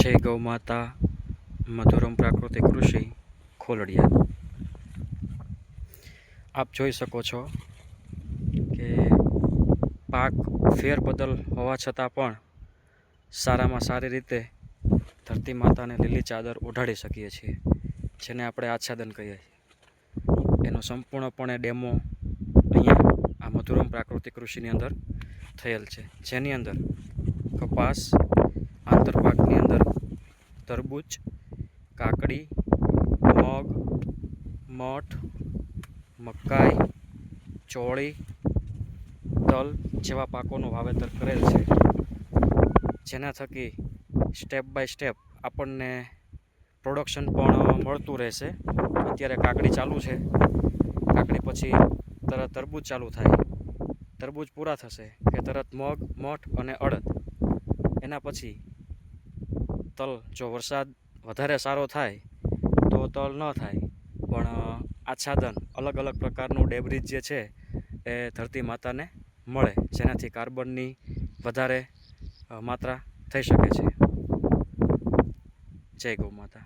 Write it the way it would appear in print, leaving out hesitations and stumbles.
જય ગૌ માતા. મધુરમ પ્રાકૃતિક કૃષિ ખોલડિયા. આપ જોઈ શકો છો કે પાક ફેરબદલ હોવા છતાં પણ સારામાં સારી રીતે ધરતી માતાને લીલી ચાદર ઓઢાડી શકીએ છીએ, જેને આપણે આચ્છાદન કહીએ છીએ. એનો સંપૂર્ણપણે ડેમો અહીંયા આ મધુરમ પ્રાકૃતિક કૃષિની અંદર થયેલ છે, જેની અંદર કપાસ, આંતરપાકની અંદર તરબૂચ, કાકડી, મગ, મઠ, મકાઈ, ચોળી, તલ જેવા પાકોનું વાવેતર કરેલ છે, જેના થકી સ્ટેપ બાય સ્ટેપ આપણને પ્રોડક્શન પણ મળતું રહેશે. અત્યારે કાકડી ચાલુ છે, કાકડી પછી તરત તરબૂચ ચાલુ થાય, તરબૂચ પૂરા થશે કે તરત મગ, મઠ અને અડદ. એના પછી તલ, જો વરસાદ વધારે સારો થાય તો તલ ન થાય, પણ આચ્છાદન અલગ અલગ પ્રકારનું ડેબ્રીજ જે છે એ ધરતી માતાને મળે, જેનાથી કાર્બનની વધારે માત્રા થઈ શકે છે. જય ગૌ માતા.